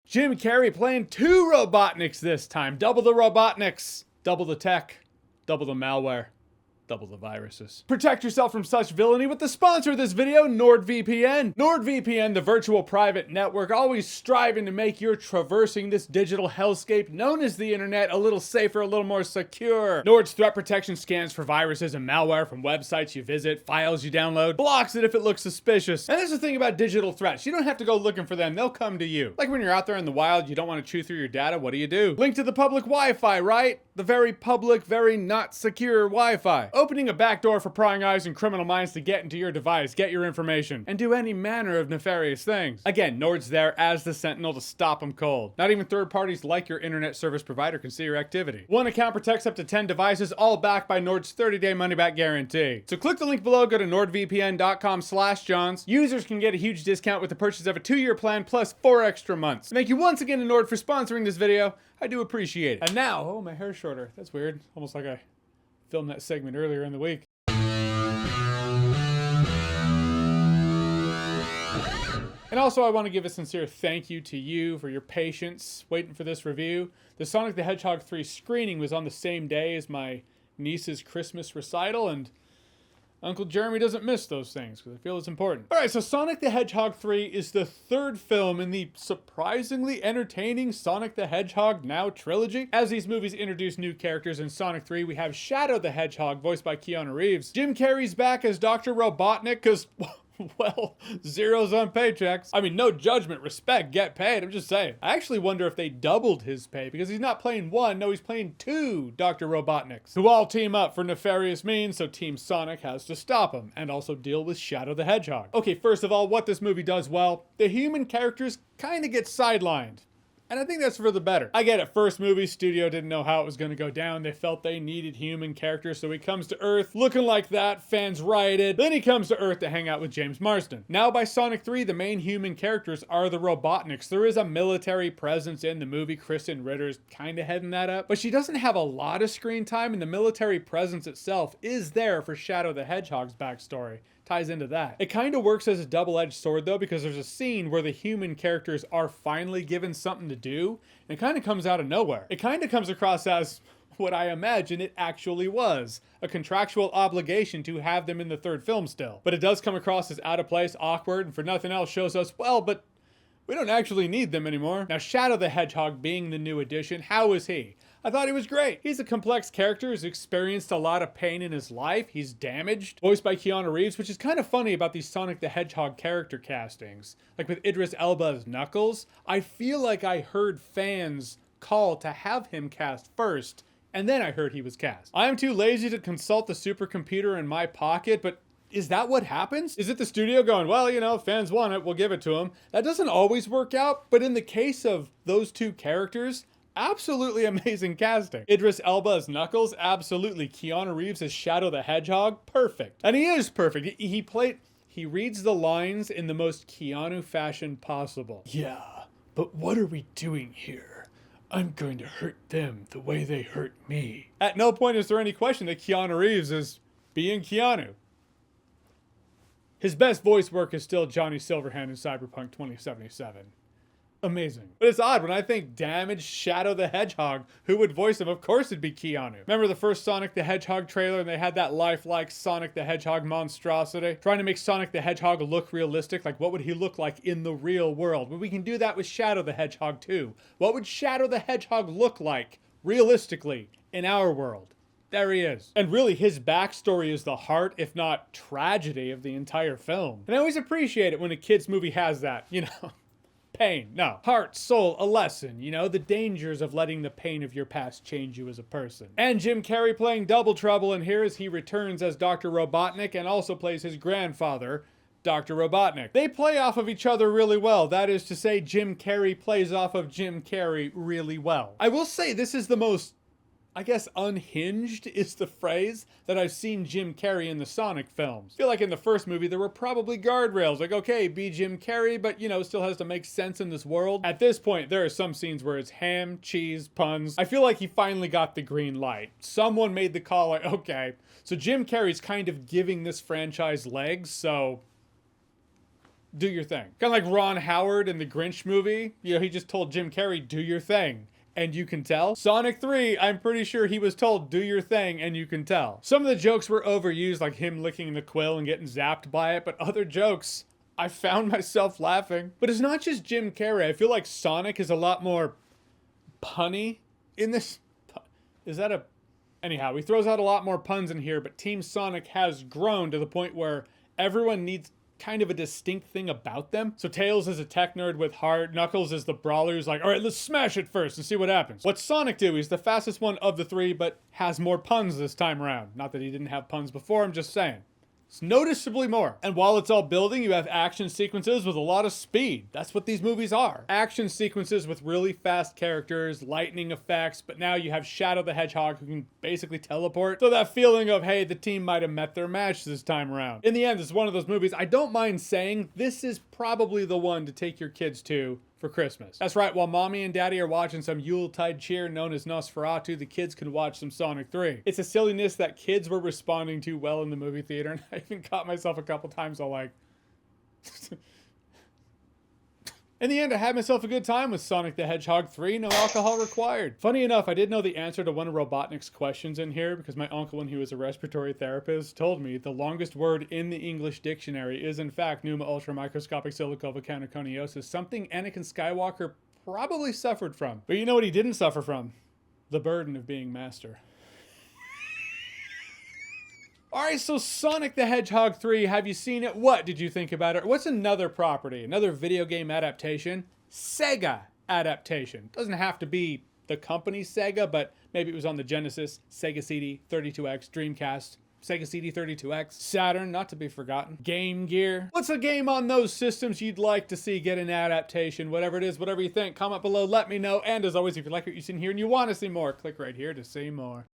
Jim Carrey playing 2 Robotniks this time. Double the Robotniks. Double the tech. Double the malware. Double the viruses. Protect yourself from such villainy with the sponsor of this video, NordVPN. NordVPN, the virtual private network, always striving to make your traversing this digital hellscape known as the internet a little safer, a little more secure. Nord's threat protection scans for viruses and malware from websites you visit, files you download, blocks it if it looks suspicious. And there's the thing about digital threats. You don't have to go looking for them. They'll come to you. Like when you're out there in the wild, you don't want to chew through your data. What do? Link to the public Wi-Fi, right? The very public, very not secure Wi-Fi. Opening a backdoor for prying eyes and criminal minds to get into your device, get your information, and do any manner of nefarious things. Again, Nord's there as the sentinel to stop them cold. Not even third parties like your internet service provider can see your activity. One account protects up to 10 devices, all backed by Nord's 30-day money-back guarantee. So click the link below, go to nordvpn.com/johns. Users can get a huge discount with the purchase of a 2-year plan plus 4 extra months. Thank you once again to Nord for sponsoring this video. I do appreciate it. And now, oh, my hair's shorter. That's weird. Almost like I filmed that segment earlier in the week. And also, I want to give a sincere thank you to you for your patience waiting for this review. The Sonic the Hedgehog 3 screening was on the same day as my niece's Christmas recital, and Uncle Jeremy doesn't miss those things because I feel it's important. All right, so Sonic the Hedgehog 3 is the 3rd film in the surprisingly entertaining Sonic the Hedgehog Now trilogy. As these movies introduce new characters in Sonic 3, we have Shadow the Hedgehog, voiced by Keanu Reeves. Jim Carrey's back as Dr. Robotnik because, well, zeros on paychecks. I mean, no judgment, respect, get paid. I'm just saying. I actually wonder if they doubled his pay because he's not playing 1, no, he's playing 2 Dr. Robotniks, who all team up for nefarious means, so Team Sonic has to stop him and also deal with Shadow the Hedgehog. Okay, first of all, what this movie does well, the human characters kind of get sidelined. And I think that's for the better. I get it, first movie, studio didn't know how it was going to go down. They felt they needed human characters, so he comes to Earth looking like that, fans rioted. Then he comes to Earth to hang out with James Marsden. Now by Sonic 3, the main human characters are the Robotniks. There is a military presence in the movie. Kristen Ritter's kind of heading that up, but she doesn't have a lot of screen time, and the military presence itself is there for Shadow the Hedgehog's backstory. Ties into that. It kind of works as a double-edged sword though, because there's a scene where the human characters are finally given something to do, and it kind of comes out of nowhere. It kind of comes across as what I imagine it actually was, a contractual obligation to have them in the 3rd film still. But it does come across as out of place, awkward, and for nothing else shows us, well, but we don't actually need them anymore. Now, Shadow the Hedgehog being the new addition, how is he? I thought he was great. He's a complex character who's experienced a lot of pain in his life. He's damaged, voiced by Keanu Reeves, which is kind of funny about these Sonic the Hedgehog character castings. Like with Idris Elba as Knuckles, I feel like I heard fans call to have him cast first, and then I heard he was cast. I am too lazy to consult the supercomputer in my pocket, but is that what happens? Is it the studio going, well, you know, fans want it, we'll give it to them? That doesn't always work out, but in the case of those 2 characters, absolutely amazing casting. Idris Elba as Knuckles, absolutely. Keanu Reeves as Shadow the Hedgehog, perfect. And he is perfect. He reads the lines in the most Keanu fashion possible. Yeah, but what are we doing here? I'm going to hurt them the way they hurt me. At no point is there any question that Keanu Reeves is being Keanu. His best voice work is still Johnny Silverhand in Cyberpunk 2077. Amazing. But it's odd, when I think damaged Shadow the Hedgehog, who would voice him? Of course it'd be Keanu. Remember the first Sonic the Hedgehog trailer and they had that lifelike Sonic the Hedgehog monstrosity? Trying to make Sonic the Hedgehog look realistic, like what would he look like in the real world? Well, we can do that with Shadow the Hedgehog too. What would Shadow the Hedgehog look like, realistically, in our world? There he is. And really, his backstory is the heart, if not tragedy, of the entire film. And I always appreciate it when a kid's movie has that, you know. Pain. No. Heart, soul, a lesson. You know, the dangers of letting the pain of your past change you as a person. And Jim Carrey playing double trouble in here as he returns as Dr. Robotnik and also plays his grandfather, Dr. Robotnik. They play off of each other really well. That is to say, Jim Carrey plays off of Jim Carrey really well. I will say this is the most, I guess, unhinged is the phrase that I've seen Jim Carrey in the Sonic films. I feel like in the first movie there were probably guardrails, like, okay, be Jim Carrey, but you know, still has to make sense in this world. At this point, there are some scenes where it's ham, cheese, puns. I feel like he finally got the green light. Someone made the call, like, okay, so Jim Carrey's kind of giving this franchise legs, so do your thing. Kind of like Ron Howard in the Grinch movie. You know, he just told Jim Carrey, do your thing. And you can tell. Sonic 3, I'm pretty sure he was told, do your thing, and you can tell. Some of the jokes were overused, like him licking the quill and getting zapped by it, but other jokes, I found myself laughing. But it's not just Jim Carrey. I feel like Sonic is a lot more punny in this. Is that a... Anyhow, he throws out a lot more puns in here, but Team Sonic has grown to the point where everyone needs kind of a distinct thing about them. So Tails is a tech nerd with heart. Knuckles is the brawler who's like, all right, let's smash it first and see what happens. What's Sonic do? He's the fastest one of the three, but has more puns this time around. Not that he didn't have puns before, I'm just saying. It's noticeably more. And while it's all building, you have action sequences with a lot of speed. That's what these movies are. Action sequences with really fast characters, lightning effects, but now you have Shadow the Hedgehog who can basically teleport. So that feeling of, hey, the team might have met their match this time around. In the end, it's one of those movies I don't mind saying this is probably the one to take your kids to for Christmas. That's right, while mommy and daddy are watching some Yuletide cheer known as Nosferatu, the kids can watch some Sonic 3. It's a silliness that kids were responding to well in the movie theater, and I even caught myself a couple times all like... In the end, I had myself a good time with Sonic the Hedgehog 3, no alcohol required. Funny enough, I did know the answer to one of Robotnik's questions in here because my uncle, when he was a respiratory therapist, told me the longest word in the English dictionary is in fact pneuma ultramicroscopic silicovolcanoconiosis, something Anakin Skywalker probably suffered from. But you know what he didn't suffer from? The burden of being master. Alright, so Sonic the Hedgehog 3, have you seen it? What did you think about it? What's another property, another video game adaptation? Sega adaptation. Doesn't have to be the company Sega, but maybe it was on the Genesis, Sega CD, 32X, Dreamcast, Sega CD 32X, Saturn, not to be forgotten, Game Gear. What's a game on those systems you'd like to see get an adaptation? Whatever it is, whatever you think, comment below, let me know. And as always, if you like what you've seen here and you want to see more, click right here to see more.